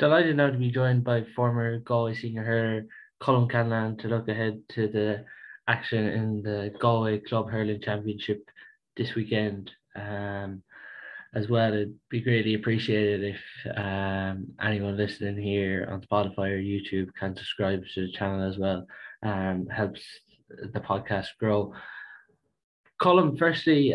Delighted now to be joined by former Galway senior hurler Colm Callanan to look ahead to the action in the Galway Club Hurling Championship this weekend. As well, it'd be greatly appreciated if anyone listening here on Spotify or YouTube can subscribe to the channel as well. Helps the podcast grow. Colm, firstly,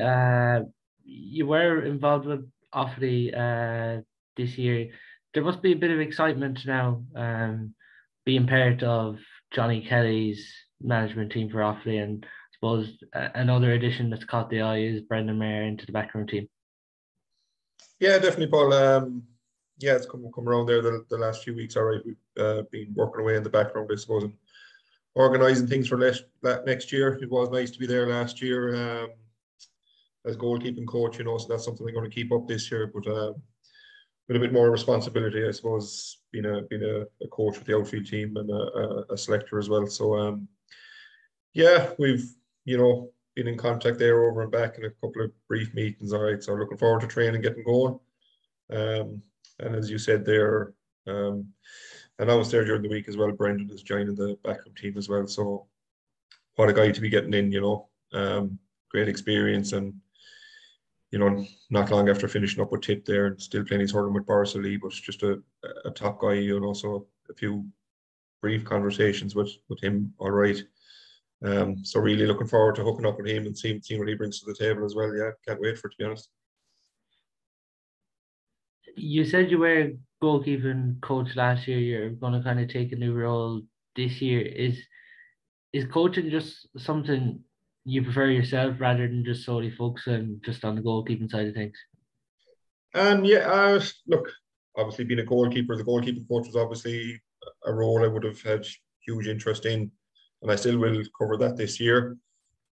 you were involved with Offaly this year. There must be a bit of excitement now, being part of Johnny Kelly's management team for Offaly, and I suppose another addition that's caught the eye is Brendan Mayer into the backroom team. Yeah, definitely, Paul. Yeah, it's come around there the last few weeks. All right, we've been working away in the background, I suppose, and organising things for next year. It was nice to be there last year as goalkeeping coach, so that's something I'm going to keep up this year. But with a bit more responsibility, I suppose, being a coach with the outfield team and a selector as well. So yeah, we've been in contact there over and back in a couple of brief meetings. All right, so looking forward to training, getting going. And as you said there, and I was there during the week as well. Brendan is joining the backroom team as well. So what a guy to be getting in, great experience, and not long after finishing up with Tip there and still playing his hurling with Borrisoleigh, but just a top guy, so a few brief conversations with him, all right. So really looking forward to hooking up with him and seeing what he brings to the table as well. Yeah, can't wait for it, to be honest. You said you were goalkeeping coach last year. You're going to kind of take a new role this year. Is coaching just something you prefer yourself rather than just solely focusing just on the goalkeeping side of things? Yeah, look, obviously being a goalkeeper, the goalkeeping coach was obviously a role I would have had huge interest in, and I still will cover that this year.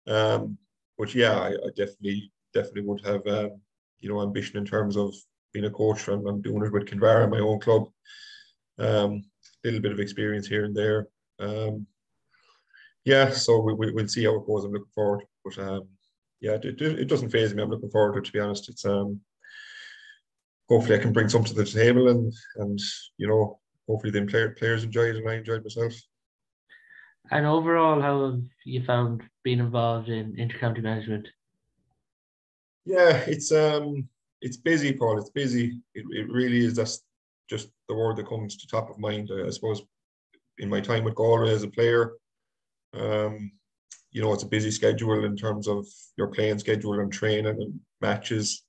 But yeah, I definitely would have ambition in terms of being a coach. I'm doing it with Kinvara, my own club. Little bit of experience here and there. Yeah, so we'll see how it goes. I'm looking forward, but yeah, it doesn't faze me. I'm looking forward to it, to be honest. It's hopefully I can bring something to the table, and hopefully the players enjoy it, and I enjoyed myself. And overall, how have you found being involved in intercounty management? Yeah, it's busy, Paul. It's busy. It really is. That's just the word that comes to top of mind. I suppose in my time with Galway as a player, it's a busy schedule in terms of your playing schedule and training and matches.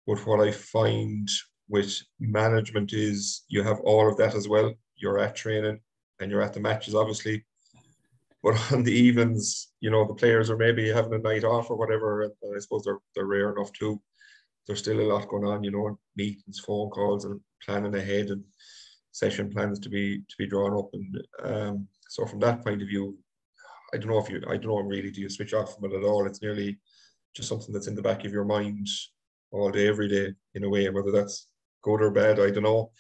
But what I find with management is you have all of that as well. You're at training and you're at the matches, obviously. But on the evenings, the players are maybe having a night off or whatever. And I suppose they're rare enough too. There's still a lot going on, meetings, phone calls, and planning ahead, and session plans to be drawn up. And so from that point of view, I don't know really, do you switch off from it at all? It's nearly just something that's in the back of your mind all day, every day, in a way. And whether that's good or bad, I don't know.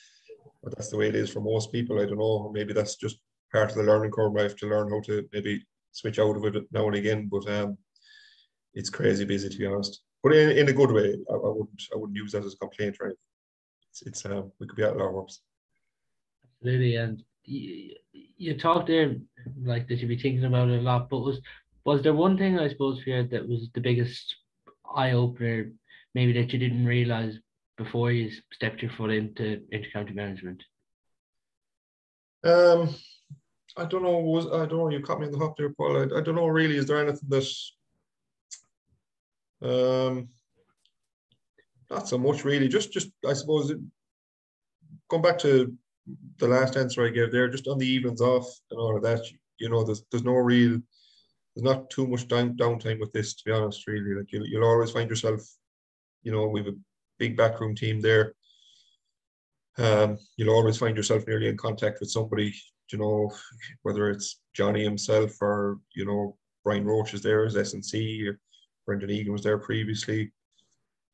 But that's the way it is for most people. I don't know. Maybe that's just part of the learning curve. I have to learn how to maybe switch out of it now and again. But it's crazy busy, to be honest. But in a good way. I wouldn't use that as a complaint, right? It's we could be at our works. Absolutely. And you talked there like that you'd be thinking about it a lot, but was there one thing, I suppose, for you that was the biggest eye opener, maybe that you didn't realise before you stepped your foot into intercounty management? I don't know. You caught me in the hop there, Paul. I don't know really. Is there anything that not so much really. Just I suppose going back to the last answer I gave there, just on the evenings off and all of that. There's not too much downtime with this, to be honest. Really, like you'll always find yourself. We have a big backroom team there. You'll always find yourself nearly in contact with somebody. Whether it's Johnny himself or Brian Roach is there as S&C, or Brendan Egan was there previously.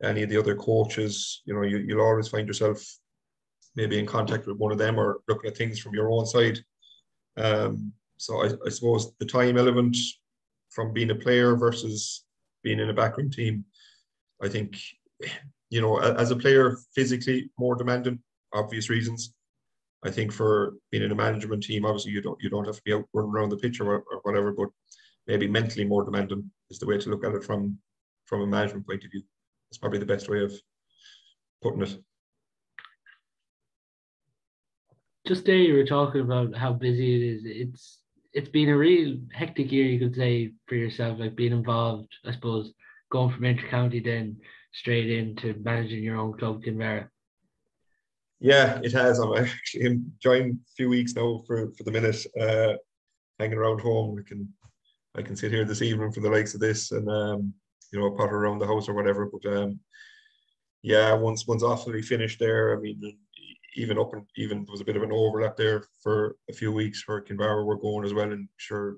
Any of the other coaches, you'll always find yourself maybe in contact with one of them or looking at things from your own side. So I suppose the time element from being a player versus being in a backroom team, I think, as a player, physically more demanding, obvious reasons. I think for being in a management team, obviously you don't have to be out running around the pitch or whatever, but maybe mentally more demanding is the way to look at it from a management point of view. It's probably the best way of putting it. Just there, you were talking about how busy it is. It's been a real hectic year, you could say, for yourself, like being involved, I suppose, going from inter-county then straight into managing your own club, Kinvara. Yeah, it has. I'm actually enjoying a few weeks now for the minute, hanging around home. I can sit here this evening for the likes of this and potter around the house or whatever. But yeah, once awfully finished there, I mean, even there was a bit of an overlap there for a few weeks where Kinvara were going as well, and sure,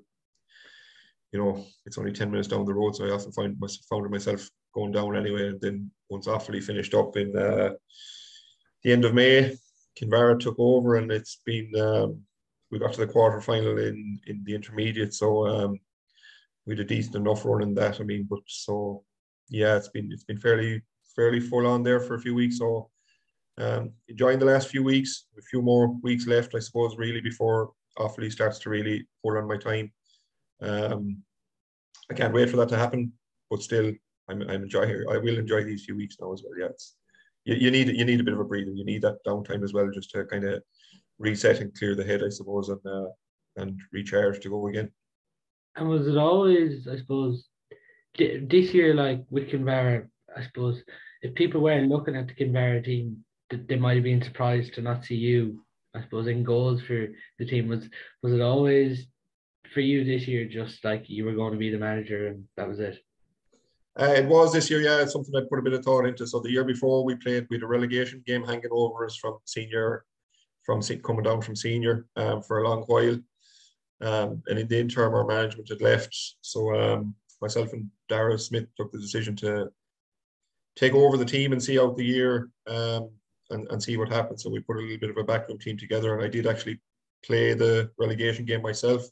it's only 10 minutes down the road, so I often found myself going down anyway. And then once awfully finished up in the end of May, Kinvara took over, and it's been we got to the quarter final in the intermediate, so we had a decent enough run in that. I mean, but so yeah, it's been fairly full on there for a few weeks. So enjoying the last few weeks, a few more weeks left, I suppose, really before Offaly starts to really pull on my time. I can't wait for that to happen, but still, I will enjoy these few weeks now as well. Yeah, you need a bit of a breather. You need that downtime as well, just to kind of reset and clear the head, I suppose, and recharge to go again. And was it always, I suppose, this year, like with Kinvara, I suppose, if people weren't looking at the Kinvara team, they might have been surprised to not see you, I suppose, in goals for the team. Was it always for you this year, just like you were going to be the manager and that was it? It was this year, yeah. It's something I put a bit of thought into. So the year before we had a relegation game hanging over us from coming down from senior for a long while. And in the interim, our management had left. So myself and Darragh Smith took the decision to take over the team and see out the year and see what happened. So we put a little bit of a backroom team together, and I did actually play the relegation game myself.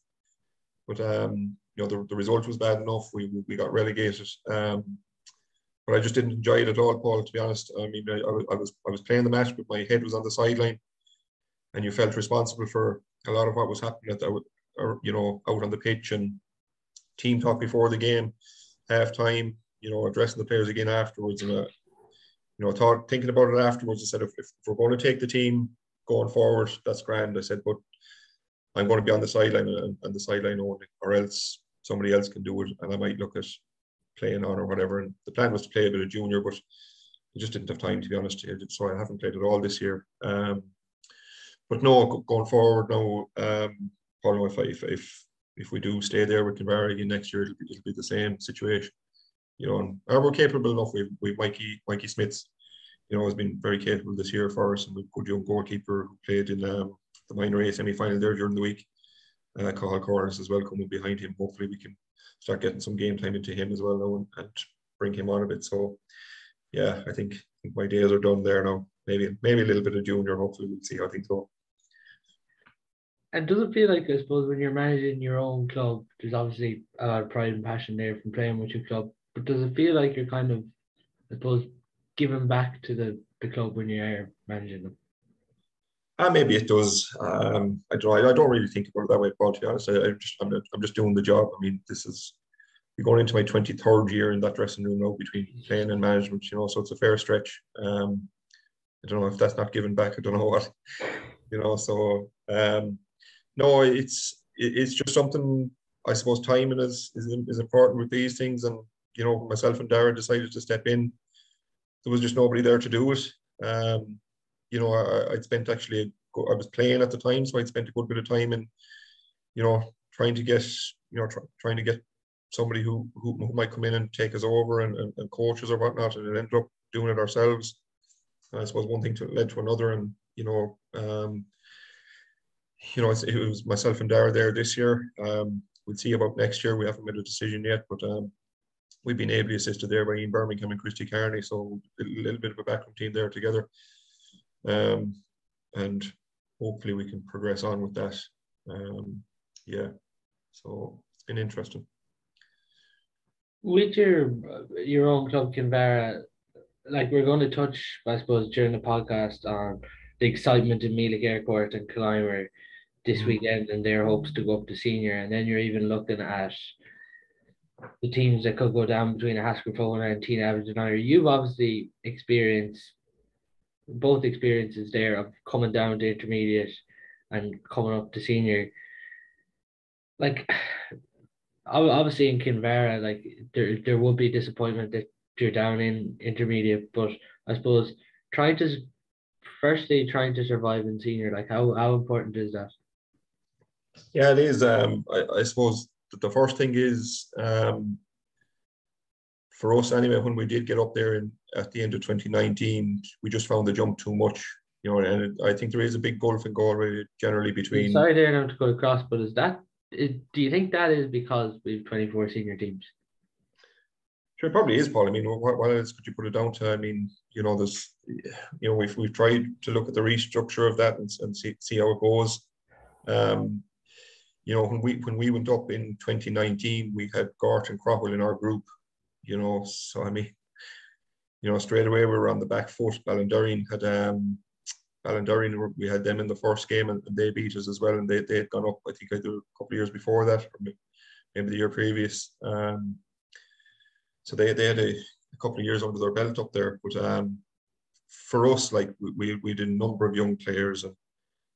But the result was bad enough. We got relegated. But I just didn't enjoy it at all, Paul, to be honest. I mean, I was playing the match, but my head was on the sideline, and you felt responsible for a lot of what was happening out on the pitch, and team talk before the game, half time, addressing the players again afterwards. And thinking about it afterwards, I said, if we're going to take the team going forward, that's grand. I said, but I'm going to be on the sideline and the sideline only, or else somebody else can do it, and I might look at playing on or whatever. And the plan was to play a bit of junior, but I just didn't have time, to be honest. So I haven't played at all this year. But no, going forward now, Paul, if we do stay there with Kinvara again next year, it'll be the same situation. And we're capable enough. We've Mikey Smiths, has been very capable this year for us, and we've a good young goalkeeper who played in the minor A semi-final there during the week. Colm Callanan as well coming behind him. Hopefully we can start getting some game time into him as well now and bring him on a bit. So yeah, I think my days are done there now. Maybe a little bit of junior. Hopefully we'll see how things go. And does it feel like, I suppose, when you're managing your own club, there's obviously a lot of pride and passion there from playing with your club, but does it feel like you're kind of, I suppose, giving back to the club when you're managing them? Maybe it does. I don't really think about it that way, Paul, to be honest. I'm just doing the job. I mean, we're going into my 23rd year in that dressing room now, between playing and management, so it's a fair stretch. I don't know if that's not giving back. I don't know what, so no, it's just something. I suppose timing is important with these things, and myself and Darragh decided to step in. There was just nobody there to do it. I'd spent I was playing at the time, so I'd spent a good bit of time in, trying to get somebody who might come in and take us over and coach us or whatnot, and it ended up doing it ourselves. And I suppose one thing led to another, and it was myself and Darragh there this year. We'll see about next year. We haven't made a decision yet, but we've been ably assisted there by Ian Birmingham and Christy Carney, so a little bit of a backroom team there together. And hopefully we can progress on with that. So it's been interesting. With your own club, Kinvara, like we're going to touch, I suppose, during the podcast on the excitement in Meelick-Eyrecourt and Killimor this weekend and their hopes to go up to senior. And then you're even looking at the teams that could go down between a Haskell and Teen Average and Ira. You've obviously experienced both experiences there of coming down to intermediate and coming up to senior. Like, obviously in Kinvara, like there will be disappointment that you're down in intermediate, but I suppose trying to survive in senior, like how important is that? Yeah, it is. I suppose the first thing is for us anyway, when we did get up there at the end of 2019, we just found the jump too much, and I think there is a big gulf in Galway generally between. Sorry there now to go across, but do you think that is because we've 24 senior teams? Sure, it probably is, Paul. I mean, what else could you put it down to? I mean, there's, we've tried to look at the restructure of that and see how it goes. When we went up in 2019, we had Gort and Crowell in our group. So I mean, straight away we were on the back foot. Ballinderreen we had them in the first game and they beat us as well, and they had gone up. I think a couple of years before that, or maybe the year previous. So they had a couple of years under their belt up there. But for us, like we did a number of young players, and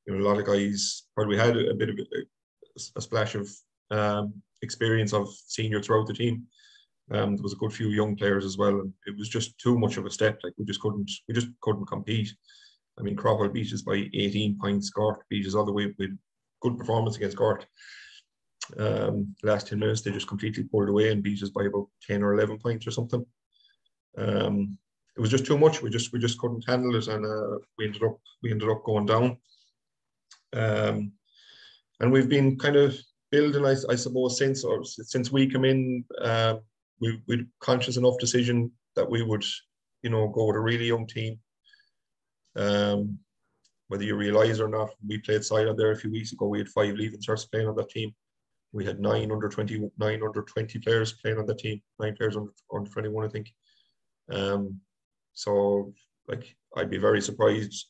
a lot of guys. While we had a bit of a splash of experience of senior throughout the team, there was a good few young players as well, and it was just too much of a step. Like we just couldn't compete. I mean, Crowell beat us by 18 points. Gort beat us all the way with good performance against Gort. Last 10 minutes, they just completely pulled away and beat us by about 10 or 11 points or something. It was just too much. We just couldn't handle it, and we ended up going down. And we've been kind of building, I suppose, since we come in. We conscious enough decision that we would, go with a really young team. Whether you realise or not, we played side on there a few weeks ago. We had 5 leaving certs playing on that team. We had 9 under 20 players playing on that team. 9 players under 21, I think. So, like, I'd be very surprised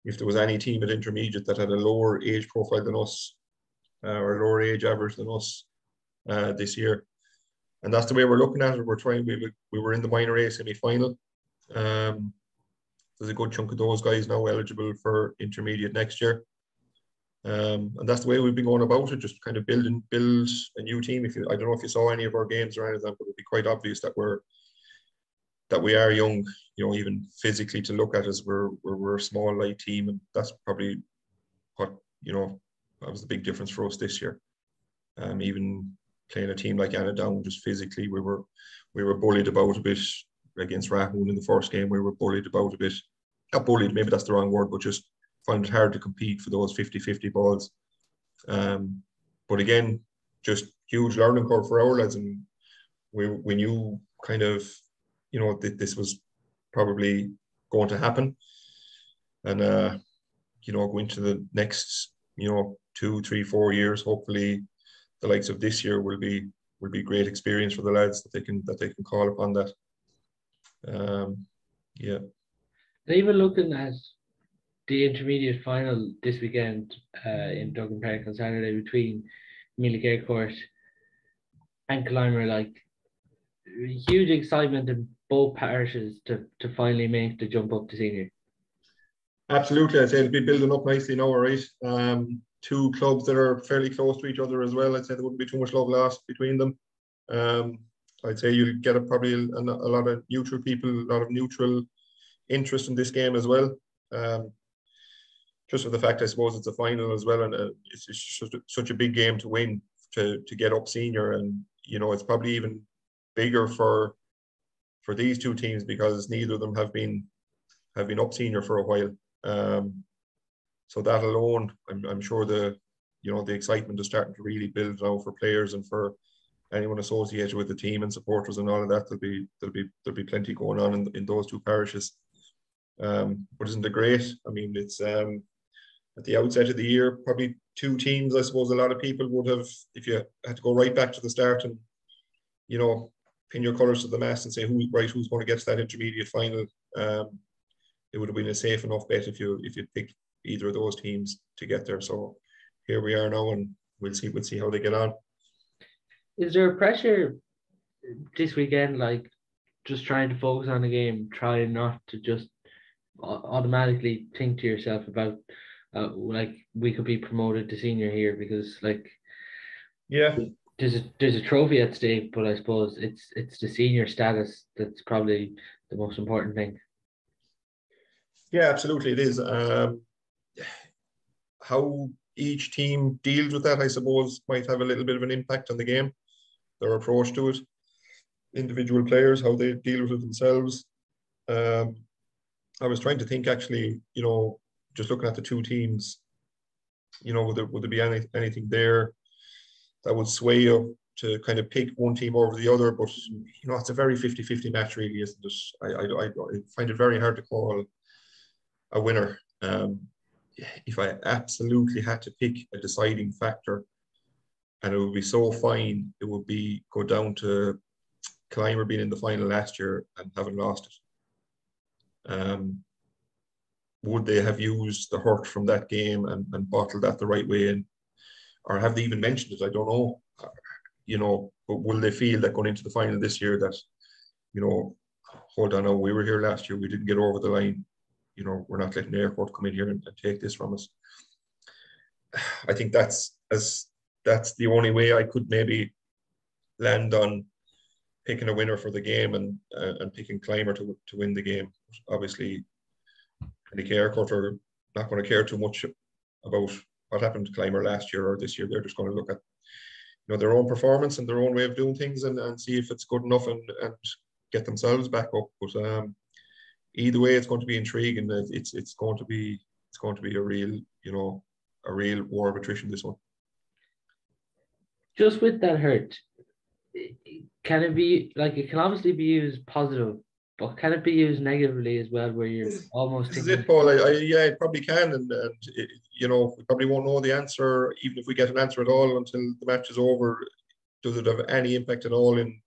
if there was any team at intermediate that had a lower age profile than us, or a lower age average than us this year. And that's the way we're looking at it. We were in the minor A semi-final. There's a good chunk of those guys now eligible for intermediate next year. And that's the way we've been going about it, just kind of build a new team. I don't know if you saw any of our games or anything, but it'd be quite obvious that we are young, even physically to look at us. We're a small, light team, and that's probably what, that was the big difference for us this year. Even playing a team like Annadown, just physically, we were bullied about a bit against Rahun in the first game. We were bullied about a bit. Not bullied, maybe that's the wrong word, but just found it hard to compete for those 50-50 balls. But again, just huge learning curve for our lads, and we knew kind of, that this was probably going to happen. And going to the next, 2, 3, 4 years, hopefully the likes of this year will be great experience for the lads that they can call upon that. Yeah. And even looking at the intermediate final this weekend in Duggan Park on Saturday between Meelick-Eyrecourt and Killimor, like, huge excitement in both parishes to finally make the jump up to senior. Absolutely, I'd say it'll be building up nicely now, all right. 2 clubs that are fairly close to each other as well. I'd say there wouldn't be too much love lost between them. I'd say you'll get probably a lot of neutral people, a lot of neutral interest in this game as well. Just for the fact, I suppose, it's a final as well, and it's just such a big game to win to get up senior, and it's probably even bigger for these 2 teams because neither of them have been up senior for a while. So that alone, I'm sure the excitement is starting to really build now for players and for anyone associated with the team and supporters and all of that. There'll be plenty going on in those 2 parishes. But isn't it great? I mean, it's at the outset of the year, probably 2 teams. I suppose a lot of people would have, if you had to go right back to the start and pin your colours to the mast and say who's going to get to that intermediate final. it would have been a safe enough bet if you picked either of those teams to get there. So here we are now, and we'll see how they get on. Is there a pressure this weekend, like just trying to focus on the game, trying not to just automatically think to yourself about like we could be promoted to senior here, because like Yeah, there's a trophy at stake, but I suppose it's the senior status that's probably the most important thing. yeah, absolutely, it is. How each team deals with that, I suppose, might have a little bit of an impact on the game. Their approach to it, individual players, how they deal with it themselves. I was trying to think actually, just looking at the two teams, would there be anything there that would sway you to kind of pick one team over the other? But, it's a very 50-50 match, really, isn't it? I find it very hard to call a winner. If I absolutely had to pick a deciding factor, and it would be so fine, it would be go down to Killimor being in the final last year and having lost it. Would they have used the hurt from that game and bottled that the right way in? Or have they even mentioned it? I don't know. But will they feel that going into the final this year that, hold on, we were here last year, we didn't get over the line. We're not letting Eyrecourt come in here and take this from us. I think that's the only way I could maybe land on picking a winner for the game and picking Killimor to win the game. Obviously, Meelick-Eyrecourt are not going to care too much about what happened to Killimor last year or this year. They're just going to look at their own performance and their own way of doing things and see if it's good enough and get themselves back up. But either way, it's going to be intriguing. It's going to be a real a real war of attrition, this one. Just with that hurt, can it be like, it can obviously be used positive, but can it be used negatively as well, where you're almost This is thinking, it, Paul. Yeah, it probably can, and we probably won't know the answer, even if we get an answer at all, until the match is over. Does it have any impact at all in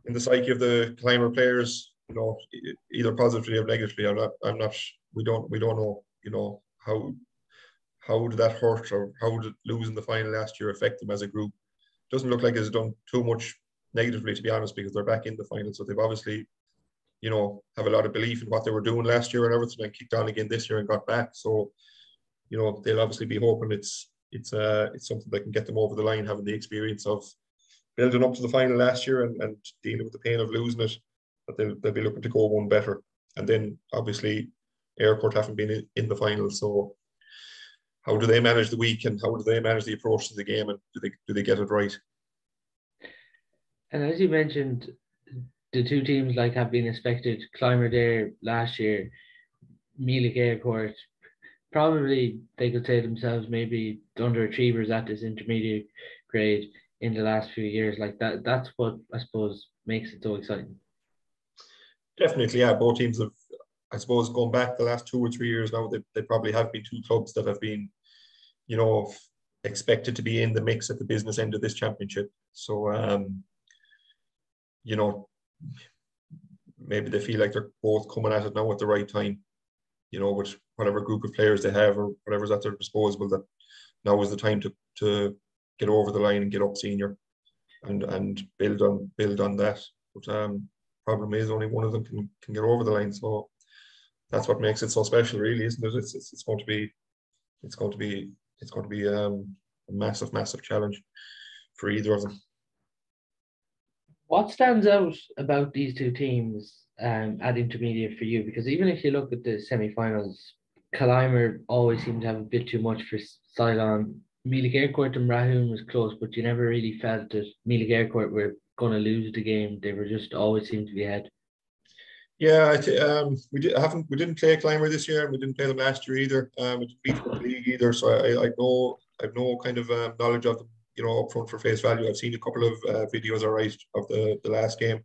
the psyche of the Killimor players? Either positively or negatively. I'm not. We don't know. How did that hurt, or how did losing the final last year affect them as a group? Doesn't look like it's done too much negatively, to be honest, because they're back in the final, so they've obviously have a lot of belief in what they were doing last year and everything, and kicked on again this year and got back. So, they'll obviously be hoping it's something that can get them over the line, having the experience of building up to the final last year and dealing with the pain of losing it, that they'll be looking to go one better. And then obviously Eyrecourt haven't been in the final, so how do they manage the week, and how do they manage the approach to the game, and do they get it right? and as you mentioned, the two teams like have been expected. Killimor there last year, Meelick-Eyrecourt, probably they could say themselves maybe underachievers at this intermediate grade in the last few years. Like that's what I suppose makes it so exciting. Definitely, yeah. Both teams have, I suppose, going back the last 2 or 3 years now, they probably have been two clubs that have been, expected to be in the mix at the business end of this championship. So, maybe they feel like they're both coming at it now at the right time, with whatever group of players they have or whatever's at their disposal, that now is the time to get over the line and get up senior and build on that. But problem is only one of them can get over the line. So that's what makes it so special, really, isn't it? It's going to be a massive challenge for either of them. What stands out about these two teams at intermediate for you? Because even if you look at the semi-finals, Killimor always seemed to have a bit too much for Ceylon. Meelick-Eyrecourt and Rahun was close, but you never really felt that Meelick-Eyrecourt were going to lose the game. They were just always seemed to be ahead. Yeah, we didn't play Killimor this year, and we didn't play them last year either. We didn't beat them in the league either, so I've no kind of knowledge of them, up front for face value. I've seen a couple of videos, of the last game.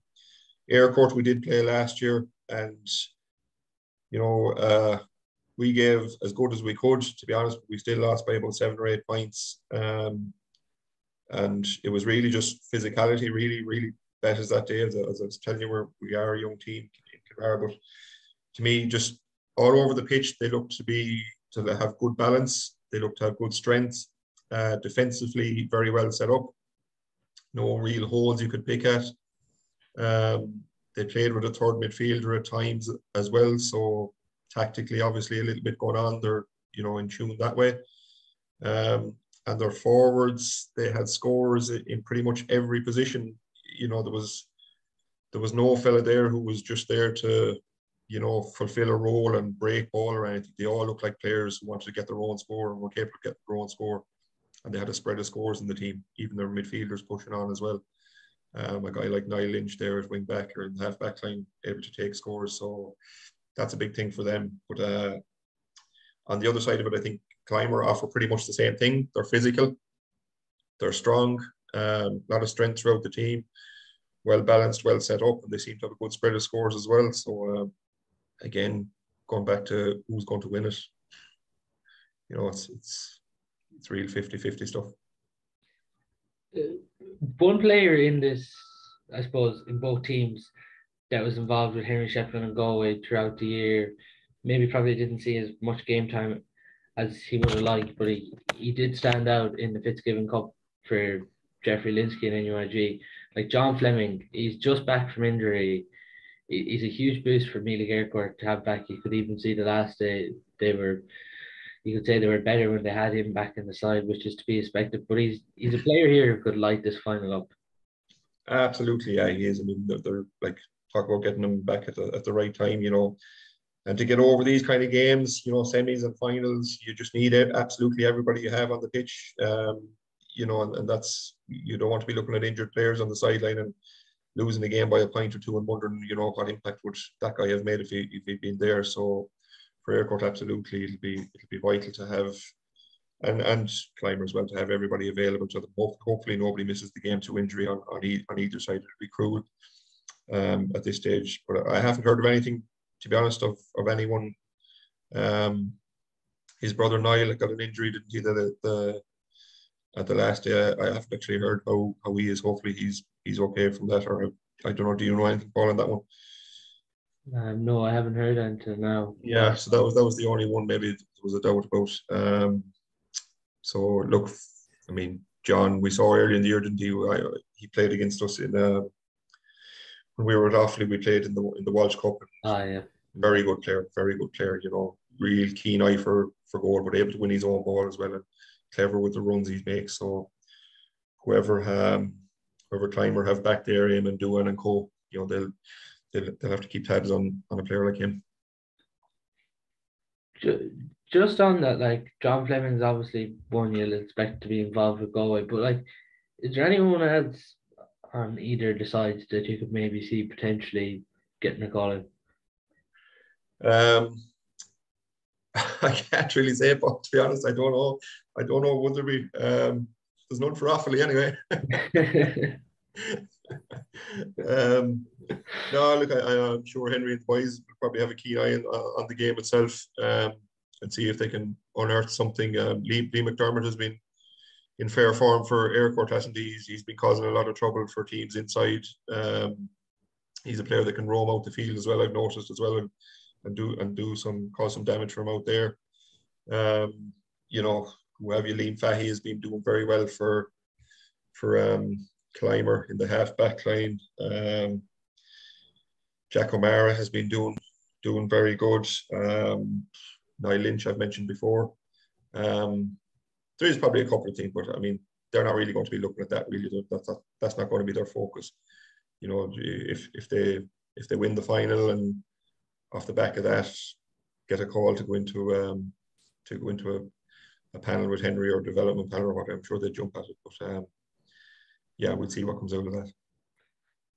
Eyrecourt we did play last year, and we gave as good as we could, to be honest. We still lost by about 7 or 8 points, and it was really just physicality, really bet us that day. As I was telling you, we are a young team in Kilmar, but to me, just all over the pitch, they look to have good balance. They look to have good strength. Defensively, very well set up. No real holes you could pick at. They played with a third midfielder at times as well. So tactically, obviously, a little bit going on. They're, in tune that way. And their forwards, they had scores in pretty much every position. There was no fella there who was just there to, fulfill a role and break ball or anything. They all looked like players who wanted to get their own score and were capable of getting their own score. And they had a spread of scores in the team, even their midfielders pushing on as well. A guy like Niall Lynch there at wing back or in the half back line, able to take scores. So that's a big thing for them. But on the other side of it, I think Killimor offer pretty much the same thing. They're physical, they're strong, a lot of strength throughout the team, well balanced, well set up, and they seem to have a good spread of scores as well. So again, going back to who's going to win it, it's real 50-50 stuff. One player in this, I suppose, in both teams that was involved with Henry Shefflin and Galway throughout the year, maybe probably didn't see as much game time as he would have liked, but he did stand out in the Fitzgibbon Cup for Jeffrey Linsky and NUIG. Like John Fleming, he's just back from injury. He's a huge boost for Meelick-Eyrecourt to have back. You could even see the last day you could say they were better when they had him back in the side, which is to be expected. But he's a player here who could light this final up. Absolutely, yeah, he is. I mean, they're like, talk about getting him back at the right time, and to get over these kind of games, semis and finals, you just need absolutely everybody you have on the pitch. And that's, you don't want to be looking at injured players on the sideline and losing the game by a point or two and wondering, what impact would that guy have made if he'd been there. So for Eyrecourt, absolutely, it'll be vital to have, and Killimor as well, to have everybody available to them. Hopefully nobody misses the game to injury on either side. It'd be cruel at this stage. But I haven't heard of anything, to be honest, of anyone. His brother Niall got an injury, didn't he, at the last day? I haven't actually heard how he is. Hopefully he's okay from that. Or I don't know. Do you know anything, Paul, on that one? No, I haven't heard until now. Yeah, so that was the only one maybe there was a doubt about. So look, I mean, John, we saw earlier in the year, didn't he? He played against us in when we were at Offaly. We played in the Walsh Cup. Yeah. Very good player. Real keen eye for goal, but able to win his own ball as well, and clever with the runs he makes. So whoever Killimor have back there, him and Doohan and co, they'll have to keep tabs on a player like him. Just on that, like John Fleming's obviously one you'll expect to be involved with Galway, but like, is there anyone else on either the sides that you could maybe see potentially getting a call in? I can't really say, but to be honest, I don't know. Would there be? There's none for Offaly anyway. No, look, I'm sure Henry and the boys will probably have a keen eye on the game itself, and see if they can unearth something. Lee McDermott has been in fair form for Eyrecourt, hasn't he? He's been causing a lot of trouble for teams inside. He's a player that can roam out the field as well, I've noticed as well, and cause some damage from out there. Who have you? Liam Fahey has been doing very well for Killimor in the half back line. Jack O'Mara has been doing very good. Niall Lynch I've mentioned before. There is probably a couple of things, but I mean, they're not really going to be looking at that. Really, that's not going to be their focus. If they win the final and off the back of that get a call to go into a panel with Henry or development panel or whatever, I'm sure they'd jump at it. But yeah, we'll see what comes out of that.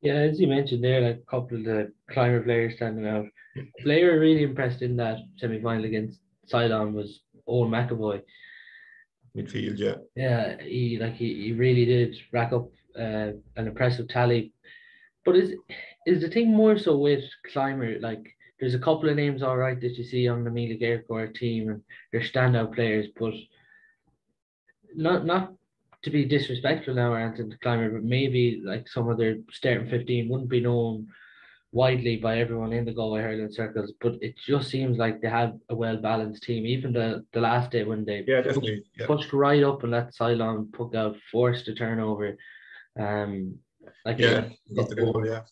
Yeah, as you mentioned there, like a couple of the Killimor players standing out. The player really impressed in that semi-final against Sidon was Owen McAvoy. Midfield, yeah. Yeah, he really did rack up an impressive tally. But is the thing more so with Killimor, like there's a couple of names all right that you see on the Meelick-Eyrecourt team and they're standout players, but not to be disrespectful now or anything to Killimor, but maybe like some of their starting 15 wouldn't be known widely by everyone in the Galway hurling circles, but it just seems like they have a well-balanced team. Even the last day when they Yeah, definitely. Yeah, pushed right up and let Ceylon puck out, forced a turnover. Um, like yeah, got the goal. Yeah,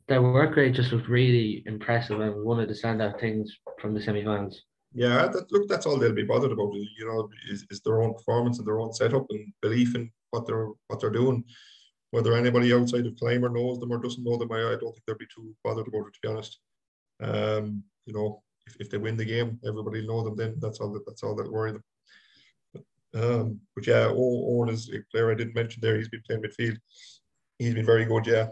their work rate just looked really impressive and was one of the standout things from the semi-finals. yeah. Look, that's all they'll be bothered about. You know, is their own performance and their own setup and belief in what they're doing. Whether anybody outside of Killimor knows them or doesn't know them, I don't think they'll be too bothered about it, to be honest. You know, if they win the game, everybody will know them. Then that's all that worry them. But yeah, Owen is a player I didn't mention there. He's been playing midfield. He's been very good, yeah.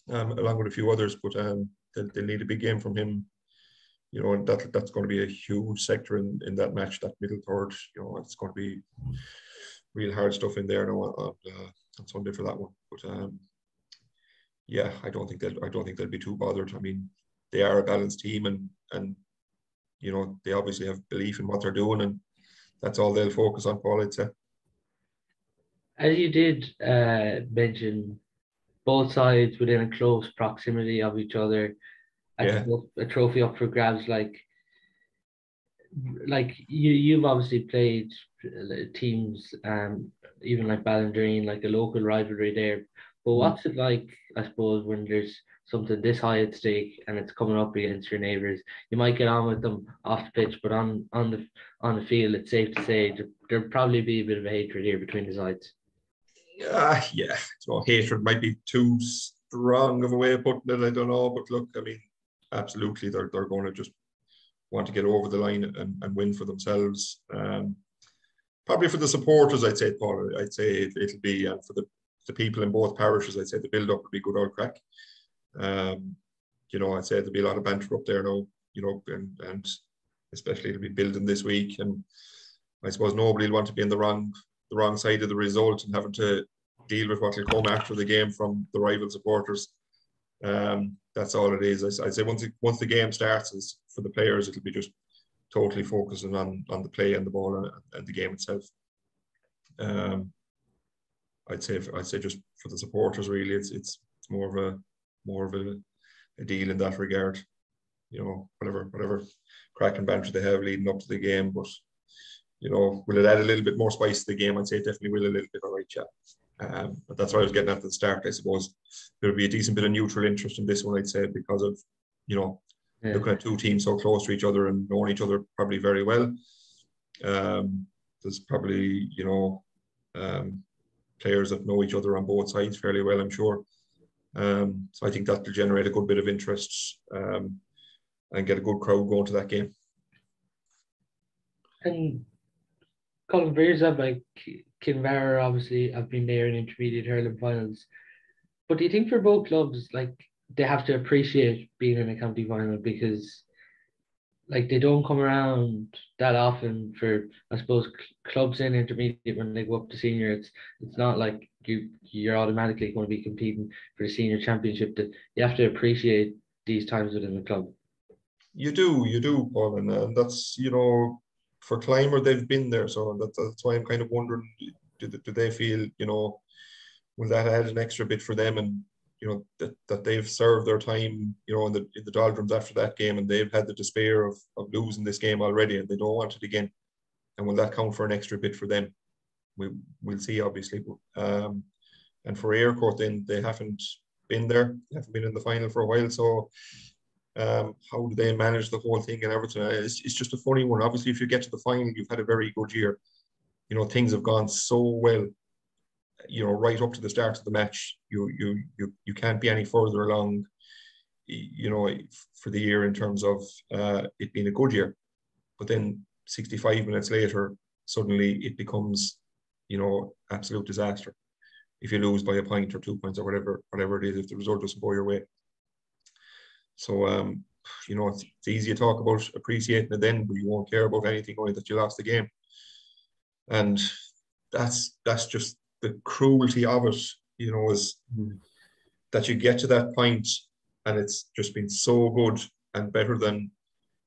Along with a few others, but they'll need a big game from him. You know, and that's going to be a huge sector in that match, that middle third. You know, it's going to be real hard stuff in there now on Sunday for that one. But yeah, I don't think they'll be too bothered. I mean, they are a balanced team, and you know, they obviously have belief in what they're doing, and that's all they'll focus on, Paul, I'd say. As you did mention, both sides within a close proximity of each other. Yeah, A trophy up for grabs. Like you've obviously played teams, even like Ballindreen, like a local rivalry there. But what's it like, I suppose, when there's something this high at stake and it's coming up against your neighbours? You might get on with them off the pitch, but on the field, it's safe to say there'll probably be a bit of a hatred here between the sides. yeah. So hatred might be too strong of a way of putting it. I don't know, but look, I mean, absolutely, they're going to just want to get over the line and win for themselves. Probably for the supporters, I'd say, Paul. I'd say it'll be, and for the people in both parishes, I'd say the build up will be good old crack. You know, I'd say there'll be a lot of banter up there now. You know, and especially it'll be building this week, and I suppose nobody will want to be in the wrong side of the result and having to deal with what will come after the game from the rival supporters. That's all it is. I'd say once the game starts, for the players, it'll be just totally focusing on the play and the ball and the game itself. I'd say just for the supporters, really, it's more of a deal in that regard. You know, whatever crack and banter they have leading up to the game, but you know, will it add a little bit more spice to the game? I'd say it definitely will a little bit. All right, yeah. But that's what I was getting at the start. I suppose there'll be a decent bit of neutral interest in this one, I'd say, because of, you know, looking at two teams so close to each other and knowing each other probably very well. There's probably, you know, players that know each other on both sides fairly well, I'm sure. So I think that will generate a good bit of interest and get a good crowd going to that game. And Colm, for yourself, like Kinvara, obviously, I've been there in intermediate hurling finals. But do you think for both clubs, like they have to appreciate being in a county final because, like, they don't come around that often for, I suppose, clubs in intermediate when they go up to senior. It's not like you're automatically going to be competing for the senior championship. That you have to appreciate these times within the club. You do, Paul, and that's, you know, for Killimor they've been there, so that's why I'm kind of wondering, do they feel, you know, will that add an extra bit for them, and you know that they've served their time, you know, in the doldrums after that game, and they've had the despair of losing this game already, and they don't want it again, and will that count for an extra bit for them? We'll see, obviously, and for Eyrecourt, then they haven't been there, they haven't been in the final for a while, so. How do they manage the whole thing and everything? It's just a funny one. Obviously, if you get to the final, you've had a very good year. You know, things have gone so well. You know, right up to the start of the match, you can't be any further along. You know, for the year in terms of it being a good year, but then 65 minutes later, suddenly it becomes, you know, absolute disaster. If you lose by a point or 2 points or whatever it is, if the result doesn't go your way. So, you know, it's easy to talk about appreciating it then, but you won't care about anything only that you lost the game. And that's just the cruelty of it, you know, is that you get to that point and it's just been so good and better than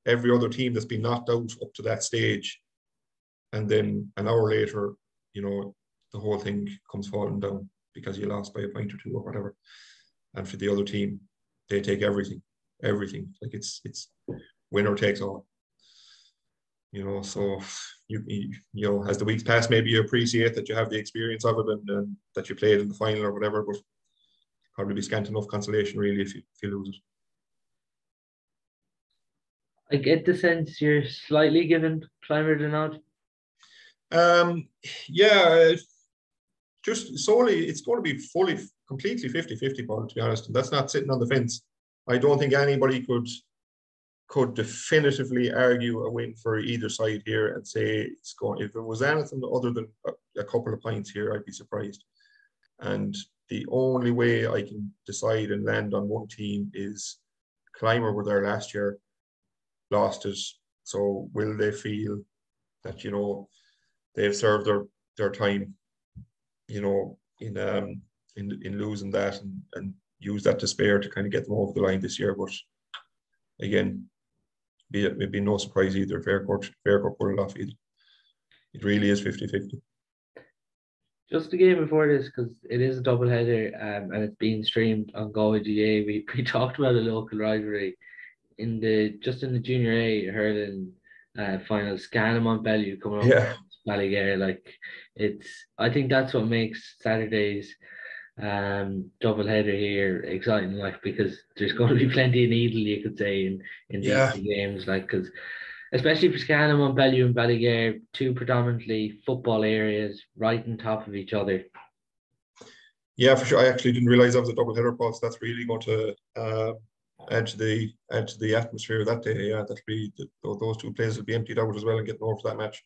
every other team that's been knocked out up to that stage. And then an hour later, you know, the whole thing comes falling down because you lost by a point or two or whatever. And for the other team, they take everything. Like it's winner takes all. So you know, as the weeks pass, maybe you appreciate that you have the experience of it and that you played in the final or whatever, but probably be scant enough consolation really if you lose it. I get the sense you're slightly giving Climber the nod. Yeah, just solely, it's going to be completely 50-50, Paul, to be honest. And that's not sitting on the fence. I don't think anybody could definitively argue a win for either side here and say it's going. If it was anything other than a couple of points here, I'd be surprised. And the only way I can decide and land on one team is Killimor were there last year, lost it. So will they feel that, they've served their time, in losing that and use that despair to kind of get them over the line this year? But again, it'd be no surprise either if Eyrecourt pull it off either. It really is 50-50. Just the game before this, because it is a double header, and it's being streamed on Galway GA. We talked about a local rivalry in the junior A hurling finals. Scannon Bellew coming up Yeah. Meelick-Eyrecourt. Like I think that's what makes Saturday's double header here exciting, like, because there's going to be plenty of needle, you could say, in these two games, like, because especially for Scannon, Bellew and Meelick-Eyrecourt, two predominantly football areas right on top of each other. Yeah, for sure. I actually didn't realize that was a double header, Paul. So that's really going to add to the atmosphere that day. Yeah, that'll be those two places will be emptied out as well and getting over for that match.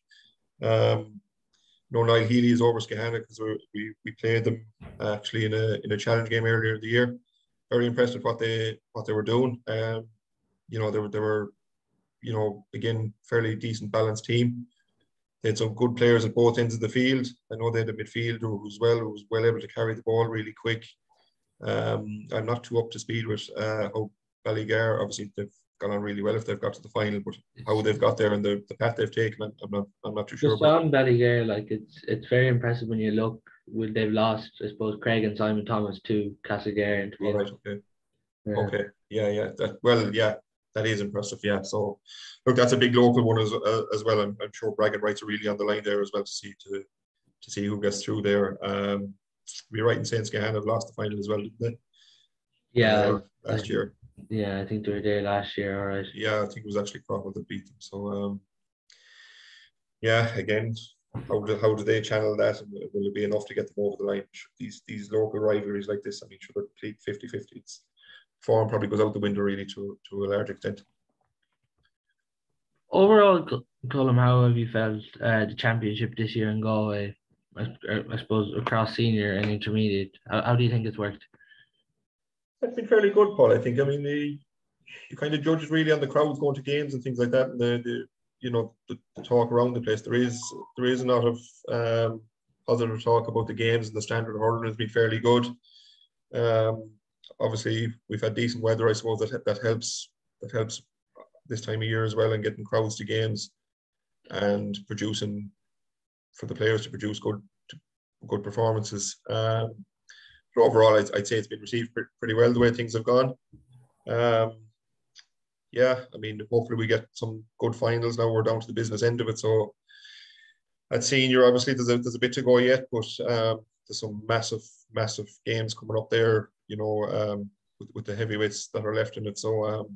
Niall Healy is over Skahana because we played them actually in a challenge game earlier in the year. Very impressed with what they were doing. They were again, fairly decent balanced team. They had some good players at both ends of the field. I know they had a midfielder who was well able to carry the ball really quick. I'm not too up to speed with how Meelick-Eyrecourt, obviously they've gone on really well if they've got to the final, but how they've got there and the path they've taken, I'm not too sure. Just on Meelick-Eyrecourt, like it's very impressive when you look when they've lost, I suppose, Craig and Simon Thomas to Castlegar and to be okay. Okay. Yeah. That is impressive. Yeah. So look, that's a big local one as well. I'm sure bragging rights are really on the line there as well to see who gets through there. We're right in saying Skahana have lost the final as well, didn't they? Yeah. Last year. Yeah, I think they were there last year. All right. Yeah, I think it was actually Crawford that beat them. So yeah, again, how do they channel that? And will it be enough to get them over the line? These local rivalries like this, I mean, should they complete 50-50? It's form probably goes out the window really to a large extent. Overall, Colm, how have you felt the championship this year in Galway? I suppose across senior and intermediate. How do you think it's worked? It's been fairly good, Paul. I think. I mean, you kind of judge it really on the crowds going to games and things like that, and the talk around the place. There is a lot of positive talk about the games, and the standard of hurling has been fairly good. Obviously, we've had decent weather, I suppose that helps this time of year as well, and getting crowds to games and producing for the players to produce good performances. But overall, I'd say it's been received pretty well the way things have gone. Yeah, I mean, hopefully we get some good finals now. We're down to the business end of it. So at senior, obviously, there's a bit to go yet, but there's some massive games coming up there, with the heavyweights that are left in it. So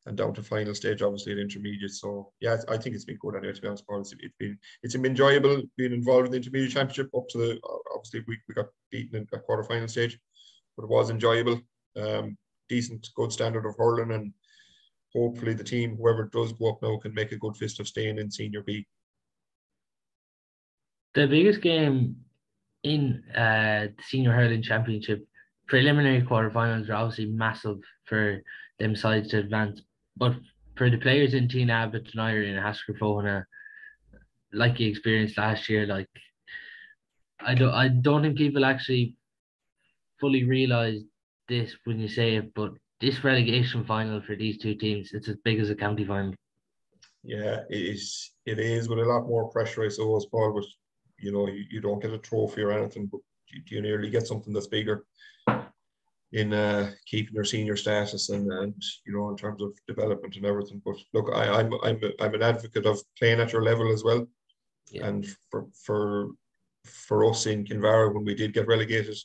and down to final stage, obviously, at intermediate. So yeah, I think it's been good anyway, to be honest, Paul. It's been enjoyable being involved in the intermediate championship up to obviously we got beaten in a quarter-final stage, but it was enjoyable. Decent, good standard of hurling, and hopefully the team, whoever does go up now, can make a good fist of staying in Senior B. The biggest game in the Senior Hurling Championship, preliminary quarterfinals are obviously massive for them sides to advance. But for the players in Teen Abbott, Denyri and Haskerfona, like you experienced last year, like I don't think people actually fully realise this when you say it, but this relegation final for these two teams, it's as big as a county final. Yeah, it is with a lot more pressure, I suppose, Paul, but you don't get a trophy or anything, but you nearly get something that's bigger. keeping their senior status and in terms of development and everything. But look, I'm an advocate of playing at your level as well. Yeah. And for us in Kinvara, when we did get relegated,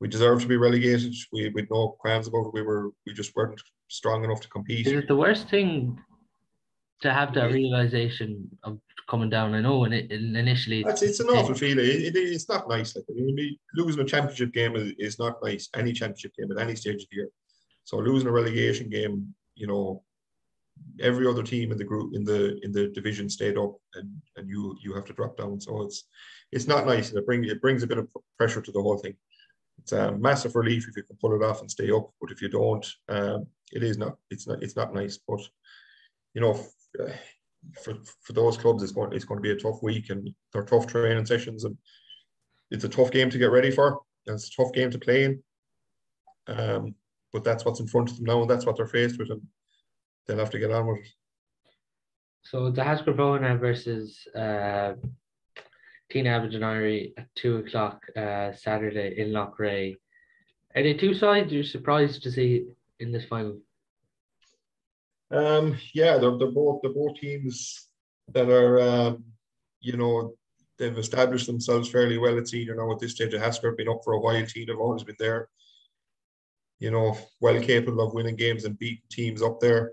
we deserved to be relegated. We had no qualms about it. We just weren't strong enough to compete. Is it the worst thing to have that realization of coming down? I know when initially it's an awful feeling. It's not nice. Like, I mean, losing a championship game is not nice. Any championship game at any stage of the year. So losing a relegation game, every other team in the group in the division stayed up, and you have to drop down. So it's not nice, and it brings a bit of pressure to the whole thing. It's a massive relief if you can pull it off and stay up, but if you don't, it's not nice. But for those clubs, it's going to be a tough week, and they're tough training sessions, and it's a tough game to get ready for, and it's a tough game to play in. But that's what's in front of them now, and that's what they're faced with, and they'll have to get on with it. So the Hascrevona versus Tina Aberdeenry at 2:00 Saturday in Loughrea. Are they two sides you're surprised to see in this final? Yeah, they're both teams that are they've established themselves fairly well at senior now at this stage. Hascreve have been up for a while. Tina have always been there, well capable of winning games and beating teams up there.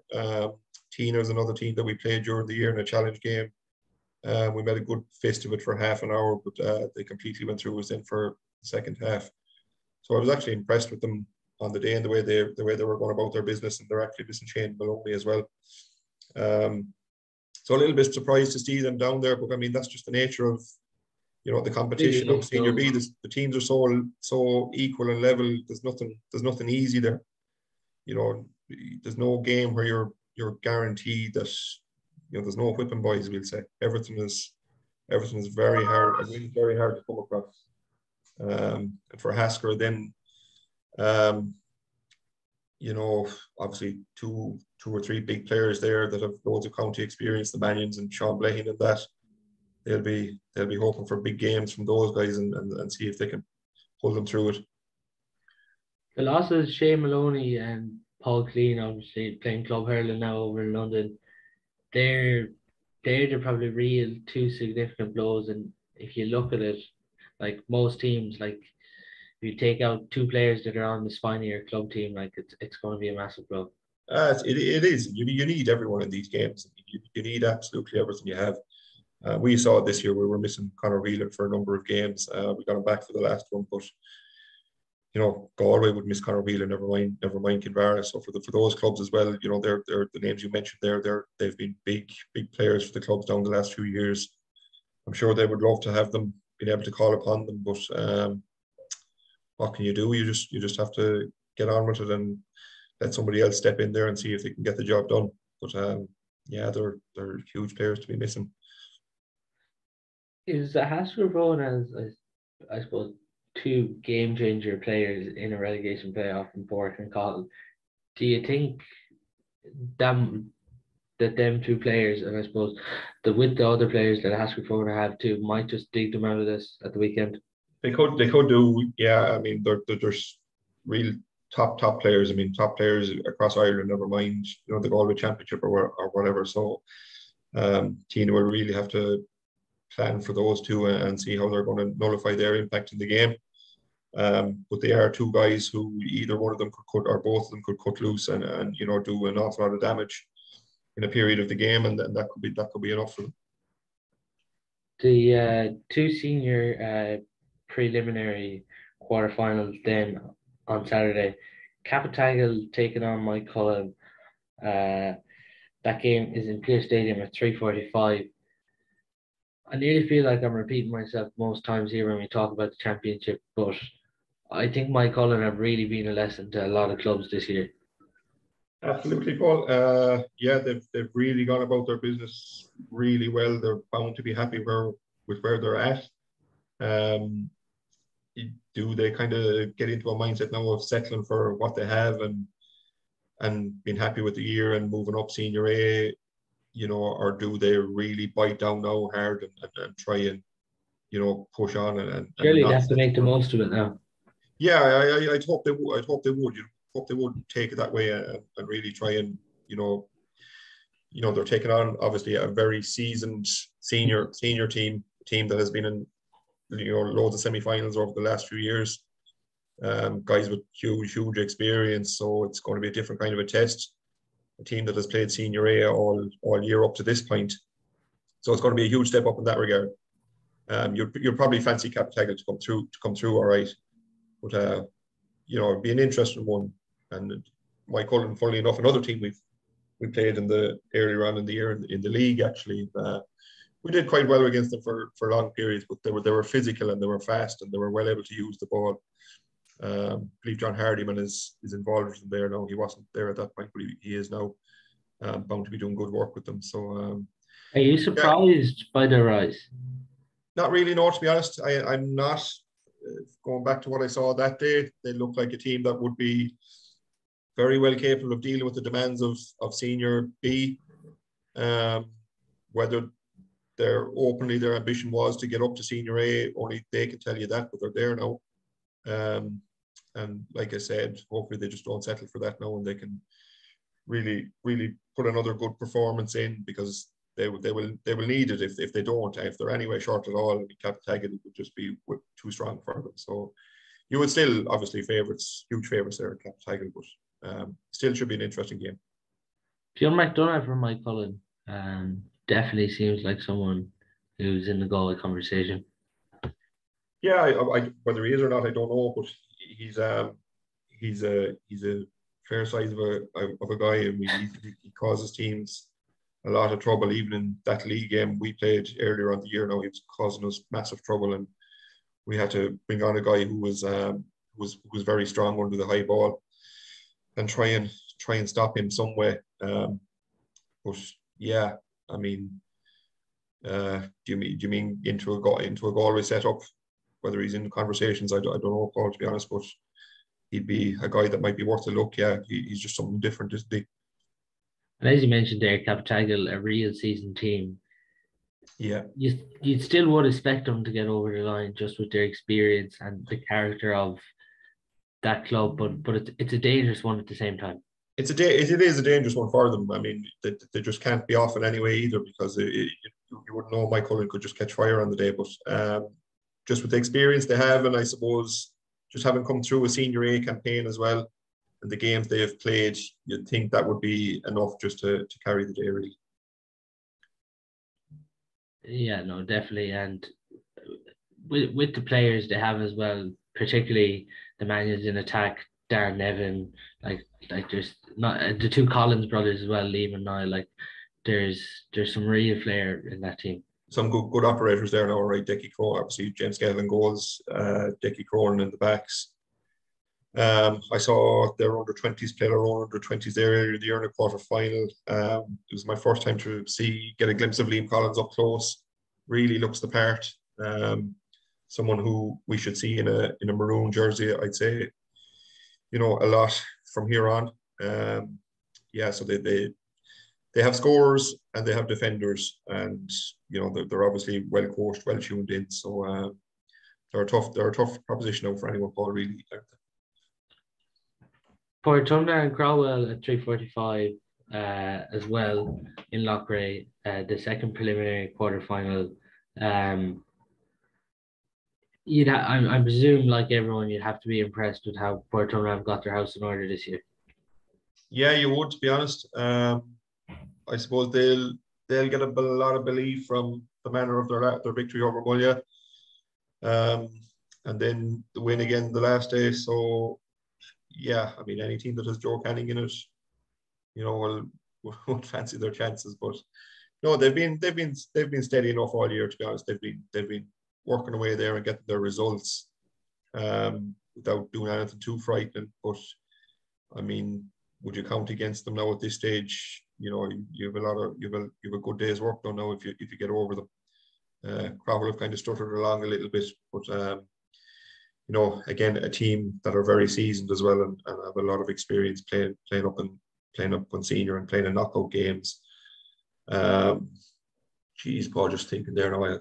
Tina is another team that we played during the year in a challenge game. We made a good fist of it for half an hour, but they completely went through us in for the second half. So I was actually impressed with them on the day and the way they were going about their business, and they're actually missing Shane Maloney as well. So a little bit surprised to see them down there, but I mean that's just the nature of the competition of Senior B. The teams are so equal and level. There's nothing easy there. There's no game where you're guaranteed that there's no whipping boys. We'll say everything is very hard. I mean, very hard to come across. And for Hasker, then obviously two or three big players there that have loads of county experience, the Manions and Sean Blahin, and that they'll be hoping for big games from those guys and see if they can pull them through it. The losses, Shane Maloney and Paul Clean, obviously playing club hurling now over in London, they're probably real two significant blows. And if you look at it, like most teams, like if you take out two players that are on the spine of your club team, like it's going to be a massive blow. It is. You need everyone in these games. You need absolutely everything you have. We saw it this year. We were missing Conor Whelan for a number of games. We got him back for the last one, but Galway would miss Conor Whelan. Never mind Kinvara. So for those clubs as well, they're the names you mentioned there. They've been big players for the clubs down the last few years. I'm sure they would love to have them being able to call upon them, but what can you do? You just have to get on with it and let somebody else step in there and see if they can get the job done. But yeah, they're huge players to be missing. Is Hascreve as I suppose two game changer players in a relegation playoff in Port and Cotton? Do you think them two players, and I suppose with the other players that Hascreve have too, might just dig them out of this at the weekend? They could do, yeah. I mean, there's real top players. I mean, top players across Ireland. Never mind, the Galway Championship or whatever. So, Tina will really have to plan for those two and see how they're going to nullify their impact in the game. But they are two guys who either one of them could cut or both of them could cut loose and do an awful lot of damage in a period of the game, and that could be enough for them. The two senior preliminary quarterfinals then on Saturday. Capitagal taking on Mike Cullen. That game is in Pearse Stadium at 3:45. I nearly feel like I'm repeating myself most times here when we talk about the championship, but I think Mike Cullen have really been a lesson to a lot of clubs this year. Absolutely, Paul. Yeah, they've really gone about their business really well. They're bound to be happy with where they're at. Do they kind of get into a mindset now of settling for what they have and being happy with the year and moving up Senior A, or do they really bite down now hard and try and push on and surely they have to make the most of it now. Yeah, I'd hope they would. I'd hope they would. You know, hope they would take it that way and really try and they're taking on obviously a very seasoned senior team that has been in loads of semi-finals over the last few years. Guys with huge experience, so it's going to be a different kind of a test. A team that has played Senior A all year up to this point, so it's going to be a huge step up in that regard. You'll probably fancy Captagal to come through all right, but it'd be an interesting one. And Mike Cullen, funnily enough, another team we played in the earlier on in the year in the league actually. We did quite well against them for long periods, but they were physical and they were fast and they were well able to use the ball. I believe John Hardyman is involved in there now. He wasn't there at that point, but he is now bound to be doing good work with them. So, are you surprised by the rise? Not really, no, to be honest. I'm not. Going back to what I saw that day, they look like a team that would be very well capable of dealing with the demands of Senior B. Whether their ambition was to get up to Senior A, only they can tell you that, but they're there now. And like I said, hopefully they just don't settle for that now, and they can really put another good performance in, because they will need it if they don't. If they're anyway short at all, Captagal would just be too strong for them. So you would still obviously huge favourites there at Captagal, but still should be an interesting game. John McDonough from Mike Cullen definitely seems like someone who's in the Galway conversation. Yeah, I whether he is or not, I don't know, but he's a fair size of a guy. I mean, he causes teams a lot of trouble. Even in that league game we played earlier on the year, now he was causing us massive trouble, and we had to bring on a guy who was very strong under the high ball and try and stop him some way. But yeah, I mean, do you mean into a Galway setup? Whether he's in conversations, I don't know, Paul, to be honest, but he'd be a guy that might be worth a look. Yeah, he's just something different, isn't he? And as you mentioned there, Captagal, a real seasoned team. Yeah. You'd still would expect them to get over the line just with their experience and the character of that club, but it's a dangerous one at the same time. It is a dangerous one for them. I mean, they just can't be off in any way either, because you wouldn't know Mike Cullen could just catch fire on the day. But just with the experience they have, and I suppose just having come through a Senior A campaign as well, and the games they have played, you'd think that would be enough just to carry the day, really. Yeah, no, definitely. And with the players they have as well, particularly the man who's in attack, Darren Nevin, like there's not the two Collins brothers as well, leaving now. Like there's some real flair in that team. Some good operators there now, right? Decky Cronin, obviously James Gavin goals, Decky Cronin in the backs. I saw their under-20s play their own under-20s there earlier in the year in a quarter-final. It was my first time to get a glimpse of Liam Collins up close. Really looks the part. Someone who we should see in a maroon jersey, I'd say, a lot from here on. Yeah, so they have scorers and they have defenders, and they're obviously well coached, well tuned in. So they're a tough proposition now for anyone, Paul, really. Portumna and Crowell at 3:45 as well in Loughrea, the second preliminary quarterfinal. I presume, like everyone, you'd have to be impressed with how Portumna have got their house in order this year. Yeah, you would, to be honest. I suppose they'll get a lot of belief from the manner of their victory over Mulla, and then the win again the last day. So yeah, I mean, any team that has Joe Canning in it, will fancy their chances. But no, they've been steady enough all year, to be honest. They've been working away there and getting their results without doing anything too frightening. But I mean, would you count against them now at this stage? You have a good day's work done now if you get over them. Crowell have kind of stuttered along a little bit, but again, a team that are very seasoned as well and have a lot of experience playing up on senior and playing in knockout games. Geez, Paul, just thinking there now, I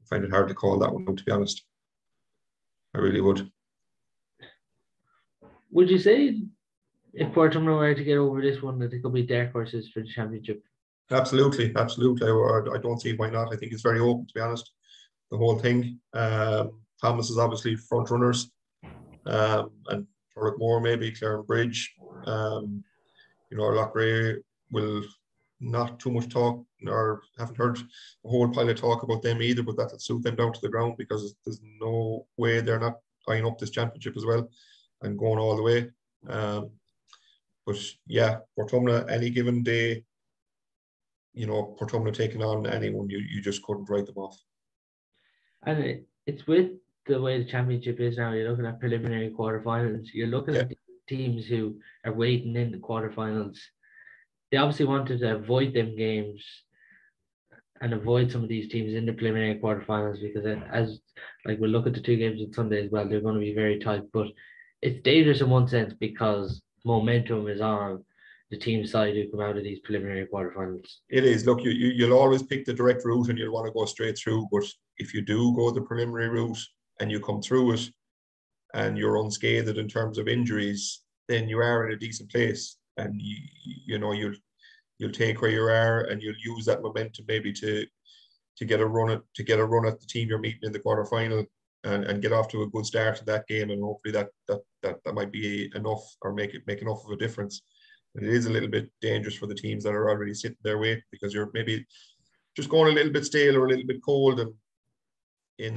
find it hard to call that one, to be honest. I really would. Would you say if Portumna were to get over this one, that they could be dark horses for the championship? Absolutely, absolutely. I don't see why not. I think it's very open, to be honest, the whole thing. Thomas is obviously front runners, and Turlockmore maybe, Clare Bridge. Loughrea will not too much talk, or haven't heard a whole pile of talk about them either, but that'll suit them down to the ground because there's no way they're not eyeing up this championship as well and going all the way. But yeah, Portumna, any given day, Portumna taking on anyone, you just couldn't write them off. And it's with the way the championship is now, you're looking at preliminary quarterfinals, you're looking at teams who are waiting in the quarterfinals. They obviously wanted to avoid them games and avoid some of these teams in the preliminary quarterfinals because we'll look at the two games on Sunday as well, they're going to be very tight, but it's dangerous in one sense because momentum is on the team side who come out of these preliminary quarterfinals. It is. Look, you'll always pick the direct route and you'll want to go straight through. But if you do go the preliminary route and you come through it and you're unscathed in terms of injuries, then you are in a decent place. And you'll take where you are and you'll use that momentum maybe to get a run at the team you're meeting in the quarterfinal and get off to a good start in that game. And hopefully that might be enough or make enough of a difference. It is a little bit dangerous for the teams that are already sitting their weight because you're maybe just going a little bit stale or a little bit cold and in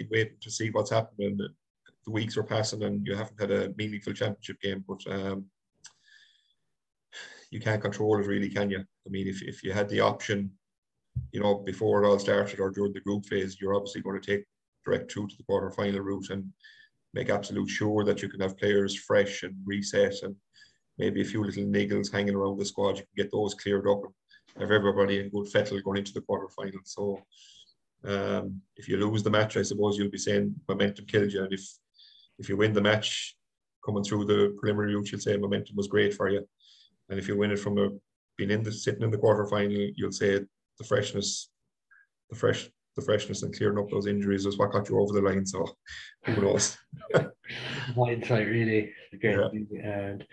waiting to see what's happening. The weeks are passing and you haven't had a meaningful championship game, but you can't control it really, can you? I mean, if you had the option, before it all started or during the group phase, you're obviously going to take direct through to the quarter-final route and make absolute sure that you can have players fresh and reset and maybe a few little niggles hanging around the squad. You can get those cleared up and have everybody in good fettle going into the quarterfinal. So if you lose the match, I suppose you'll be saying momentum killed you. And if you win the match coming through the preliminary route, you'll say momentum was great for you. And if you win it from sitting in the quarterfinal, you'll say the freshness and clearing up those injuries is what got you over the line. So who knows? Hindsight, really. Great. Yeah. And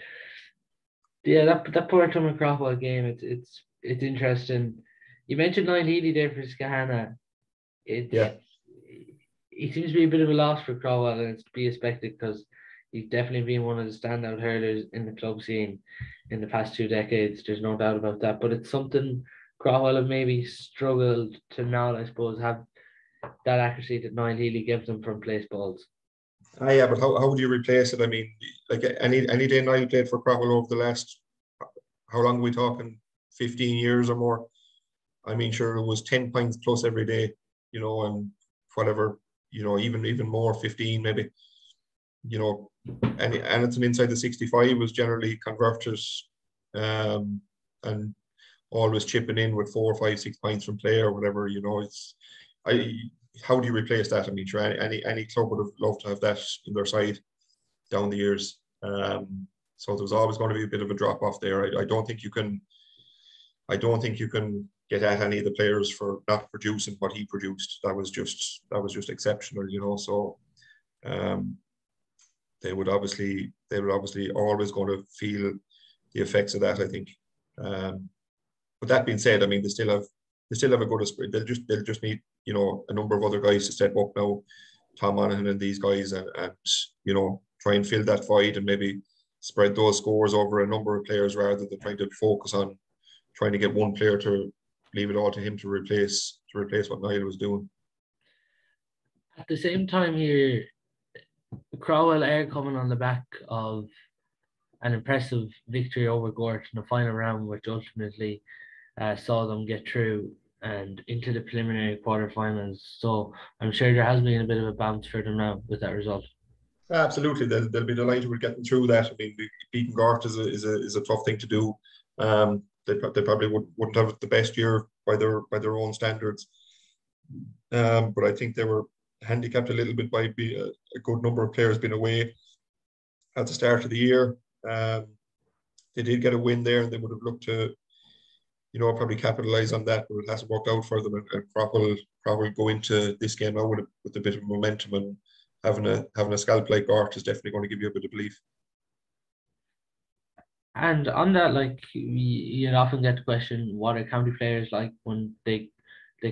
yeah, that Portumna Crofwell game, it's interesting. You mentioned Niall Healy there for Skahana. He seems to be a bit of a loss for Crofwell, and it's to be expected because he's definitely been one of the standout hurlers in the club scene in the past 2 decades. There's no doubt about that. But it's something Crofwell have maybe struggled to not, I suppose, have that accuracy that Niall Healy gives them from place balls. Yeah, but how would you replace it? I mean, like any day Niall played for Crofwell over the last, how long are we talking? 15 years or more. I mean, sure, it was 10 points plus every day, and whatever, even more, 15 maybe, and anything inside the 65 was generally converted, and always chipping in with 4, 5, 6 points from play or whatever. How do you replace that? I mean, sure, any club would have loved to have that in their side down the years. So there's always going to be a bit of a drop off there. I don't think you can get at any of the players for not producing what he produced. That was just exceptional, So they would obviously always going to feel the effects of that, I think. But that being said, I mean, they still have a good spirit. They'll just need a number of other guys to step up now, Tom Monaghan and these guys, and try and fill that void and maybe spread those scores over a number of players rather than trying to focus on trying to get one player to leave it all to him to replace what Niall was doing. At the same time here, Crofwell are coming on the back of an impressive victory over Gort in the final round, which ultimately saw them get through and into the preliminary quarterfinals. So I'm sure there has been a bit of a bounce for them now with that result. Absolutely, they'll be delighted with getting through that. I mean, beating Gort is a tough thing to do. They probably wouldn't have the best year by their own standards, but I think they were handicapped a little bit by a good number of players being away at the start of the year. They did get a win there, and they would have looked to, probably capitalise on that, but it hasn't worked out for them. And Crofwell go into this game now with a bit of momentum, and having a scalp like Gort is definitely going to give you a bit of belief. And on that, like you'd often get the question, what are county players like when they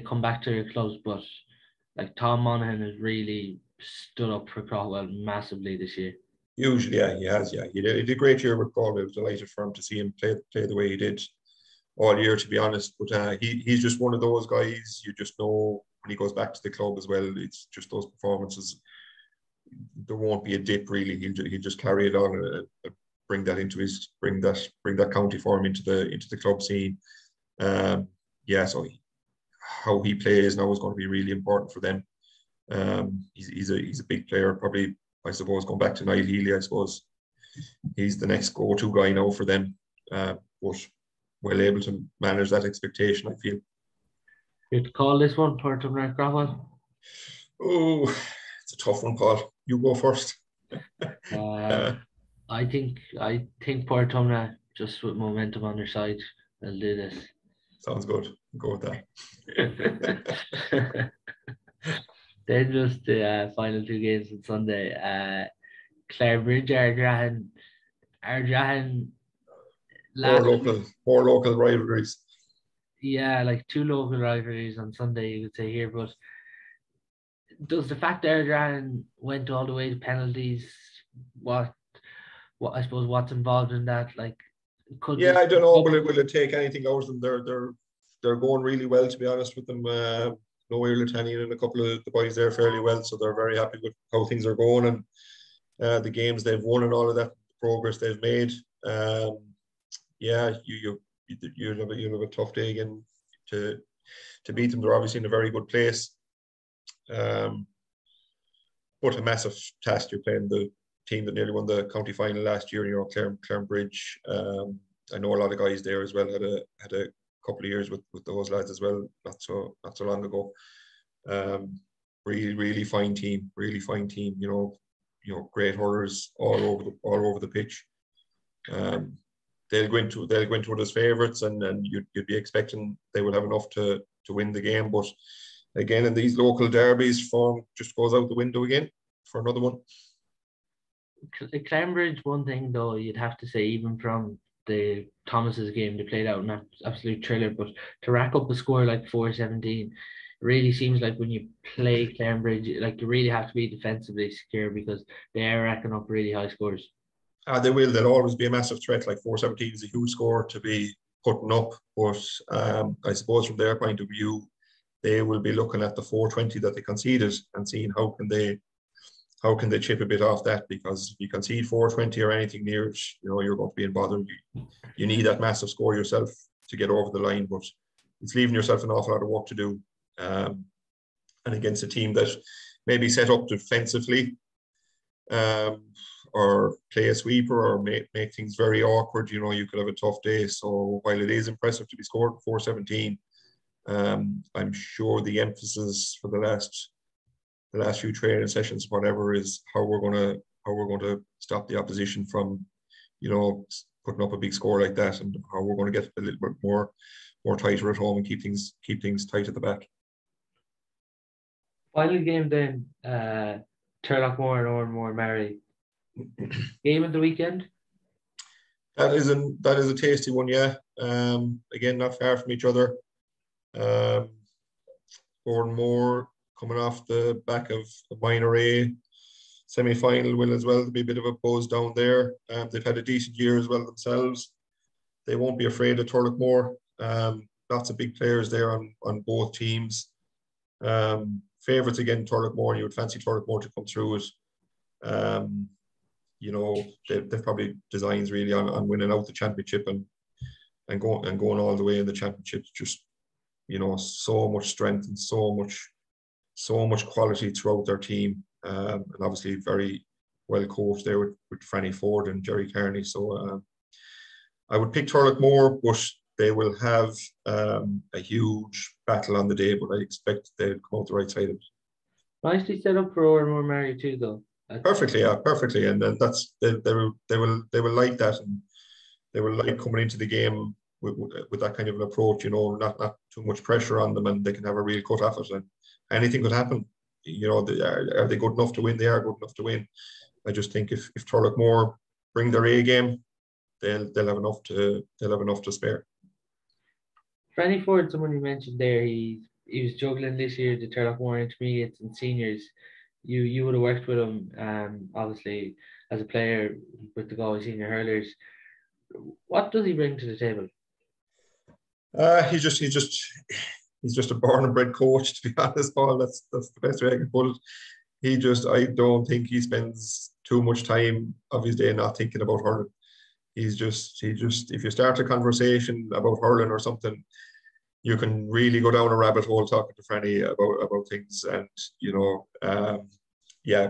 come back to their clubs? But like Tom Monaghan has really stood up for Cromwell massively this year. Usually, yeah, he has. Yeah, he did a great year with Galway. I was delighted for him to see him play the way he did all year, to be honest. But he's just one of those guys. You just know when he goes back to the club as well. It's just those performances. There won't be a dip really. He'll just carry it on and bring that into bring that county form into the club scene. Yeah, so how he plays now is going to be really important for them. He's a big player, probably. I suppose going back to Niall Healy, I suppose he's the next go-to guy now for them. But well able to manage that expectation, I feel. You'd call this one Portumna Cromwell? Oh, it's a tough one, Paul. You go first. Uh, I think Portumna, just with momentum on their side, will do this. Sounds good. Go with Then just the final two games on Sunday. Clarebridge, Ardrahan last week. More local rivalries. Yeah, like two local rivalries on Sunday, you could say here. But does the fact that Ardrahan went all the way to penalties, what I suppose what's involved in that? Like, could Yeah, this I don't know. Will it take anything out of them? They're going really well, to be honest with them. Noe Latanian and a couple of the boys there fairly well, so they're very happy with how things are going and the games they've won and all of that progress they've made. Yeah, you'll have a tough day again to beat them. They're obviously in a very good place. But a massive task. You're playing the team that nearly won the county final last year, Clarebridge. I know a lot of guys there as well. Had a couple of years with those lads as well, not so long ago. Really fine team, You know, great hurlers all over the pitch. They'll go into it as favourites, and you'd be expecting they will have enough to win the game. But again, in these local derbies, form just goes out the window again for another one. Clambridge, one thing though, you'd have to say, even from the Thomas's game, they played out an absolute thriller, but to rack up a score like 4-17, really seems like when you play Clambridge, like you really have to be defensively secure because they are racking up really high scores. They will. They'll always be a massive threat. Like 4-17 is a huge score to be putting up, but I suppose from their point of view, they will be looking at the 4-20 that they conceded and seeing how can they chip a bit off that, because if you concede 4-20 or anything near it, you know, you're going to be in bother. You need that massive score yourself to get over the line, but it's leaving yourself an awful lot of work to do. And against a team that maybe set up defensively, or play a sweeper or make things very awkward, you know, you could have a tough day. So while it is impressive to be scored 4-17, I'm sure the emphasis for the last few training sessions, whatever, is how we're going to stop the opposition from, you know, putting up a big score like that, and how we're going to get a little bit more tighter at home and keep things tight at the back. Final game then, Turlockmore and Oranmore Mary. Game of the weekend. That is a tasty one, yeah. Again, not far from each other. Oranmore coming off the back of a minor A semi-final win as well. There'll be a bit of a buzz down there. They've had a decent year as well themselves. They won't be afraid of Turlockmore. Lots of big players there on both teams. Favourites again, Turlockmore. You would fancy Turlockmore to come through it. You know, they've probably designs really on winning out the championship and going all the way in the championship. Just, you know, so much strength and so much quality throughout their team, and obviously very well coached there with Franny Ford and Jerry Carney. So I would pick Turlockmore, but they will have a huge battle on the day. But I expect they'll come out the right side of it. Nicely set up for Oranmore Mary too, though. Perfectly, and then they will like that, and they will like coming into the game with that kind of an approach. You know, not too much pressure on them, and they can have a real cut off it, and anything could happen. You know, are they good enough to win? They are good enough to win. I just think if Turlockmore bring their A game, they'll have enough to spare. Franny Ford, someone you mentioned there, he was juggling this year to Turlough intermediates and seniors. You would have worked with him, obviously as a player with the Galway senior hurlers. What does he bring to the table? He's just a born and bred coach, to be honest, Paul. That's the best way I can put it. I don't think he spends too much time of his day not thinking about hurling. He just if you start a conversation about hurling or something, you can really go down a rabbit hole talking to Franny about things. And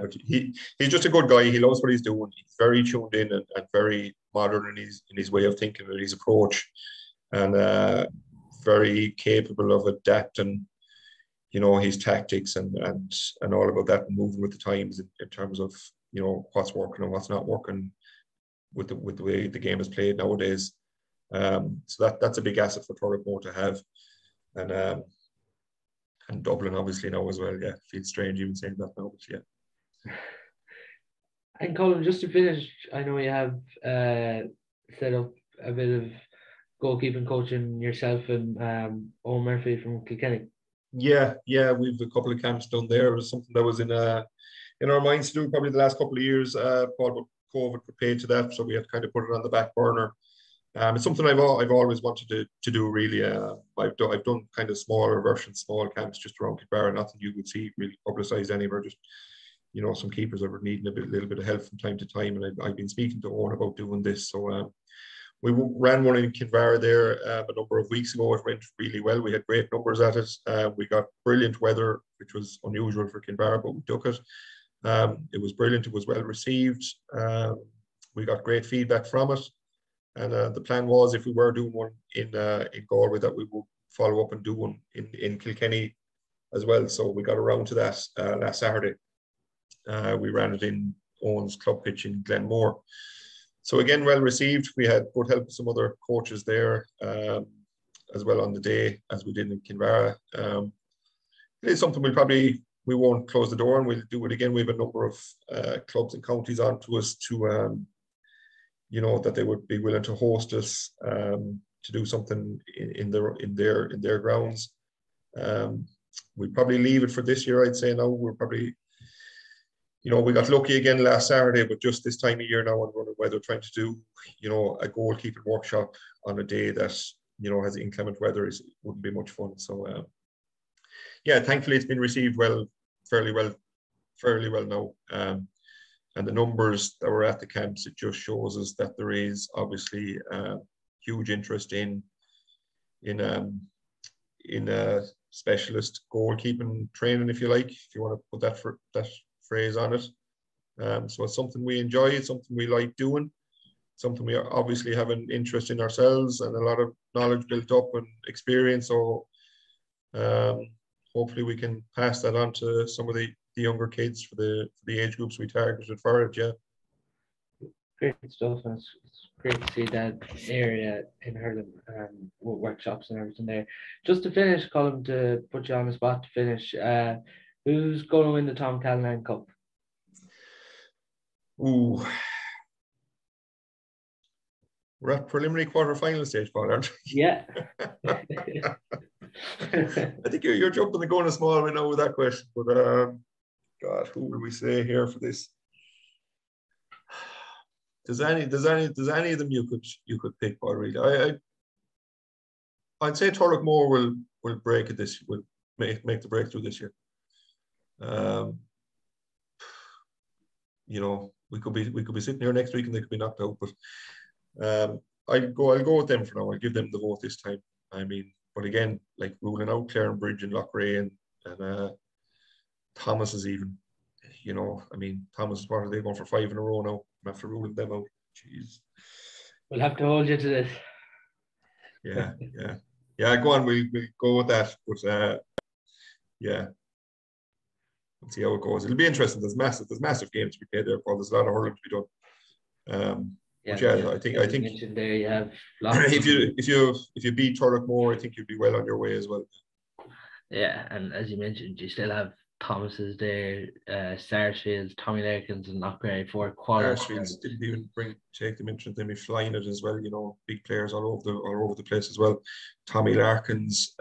but he's just a good guy. He loves what he's doing. He's very tuned in and very modern in his way of thinking and his approach, and very capable of adapting, his tactics and all about that, and moving with the times in terms of what's working and what's not working with the way the game is played nowadays. So that's a big asset for Turlough to have, and Dublin obviously now as well. Yeah, feels strange even saying that now, but yeah. And Colm, just to finish, I know you have set up a bit of goalkeeping coaching yourself and Owen Murphy from Kilkenny. Yeah, we've a couple of camps done there. It was something that was in our minds to do probably the last couple of years, Paul, but COVID put paid to that, so we had to kind of put it on the back burner. It's something I've always wanted to do, really. I've done kind of smaller versions, small camps just around Kilbarra, nothing you would see really publicised anywhere, just some keepers that were needing a little bit of help from time to time, and I've been speaking to Owen about doing this. So we ran one in Kilbarra there a number of weeks ago. It went really well. We had great numbers at it. We got brilliant weather, which was unusual for Kilbarra, but we took it. It was brilliant. It was well received. We got great feedback from it. And the plan was, if we were doing one in Galway, that we would follow up and do one in Kilkenny as well. So we got around to that last Saturday. We ran it in Owen's club pitch in Glenmore. So again, well received. We had good help with some other coaches there as well on the day, as we did in Kilbarra. It's something we won't close the door, and we'll do it again. We have a number of clubs and counties on to us to that they would be willing to host us to do something in their grounds. We'd probably leave it for this year, I'd say. Now we're probably, we got lucky again last Saturday, but just this time of year now, on running weather, trying to do a goalkeeping workshop on a day that has inclement weather wouldn't be much fun. So thankfully it's been received fairly well now. And the numbers that were at the camps, it just shows us that there is obviously huge interest in specialist goalkeeping training, if you like, if you want to put that phrase on it. So it's something we enjoy. It's something we like doing. Something we obviously have an interest in ourselves, and a lot of knowledge built up and experience. So hopefully we can pass that on to some of the younger kids for the age groups we targeted for it. Yeah, great stuff. And it's great to see that area in hurling with workshops and everything there. Just to finish, Colm, to put you on the spot to finish, who's going to win the Tom Callanan Cup? Ooh, we're at preliminary quarter-final stage, Paul, aren't we? Yeah. I think you're jumping the gun a small bit now with that question, but God, who will we say here for this? Does any of them you could pick, Paul? Really, I'd say Turlough will break it this. Will make the breakthrough this year. We could be sitting here next week and they could be knocked out, but I'll go with them for now. I'll give them the vote this time. I mean, but again, like ruling out Clarenbridge and Loughrea and Thomas is even, I mean, Thomas, what are they going for 5 in a row now after ruling them out? Jeez. We'll have to hold you to this. Yeah. Go on, we'll go with that. But we'll see how it goes. It'll be interesting. There's massive games to be played there, Paul. There's a lot of hurling to be done. I think mentioned there you have if you beat Turlough, I think you'd be well on your way as well. Yeah, and as you mentioned, you still have Thomas is there, Sarsfields, Tommy Larkins, and Knockgray for quality Sarsfields players. didn't even take them into them, flying it as well. Big players all over the place as well. Tommy Larkins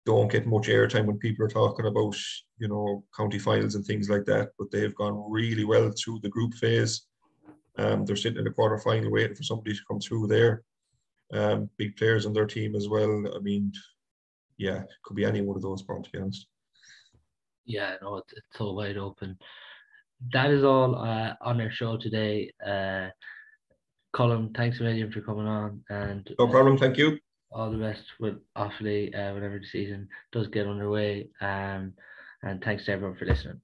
don't get much airtime when people are talking about county finals and things like that, but they've gone really well through the group phase. They're sitting in the quarter final waiting for somebody to come through there. Big players on their team as well. I mean, yeah, it could be any one of those, Paul, to be honest. Yeah, no, it's so wide open. That is all on our show today. Colm, thanks a million for coming on, and No problem, thank you. all the best with Offaly whenever the season does get underway. And thanks to everyone for listening.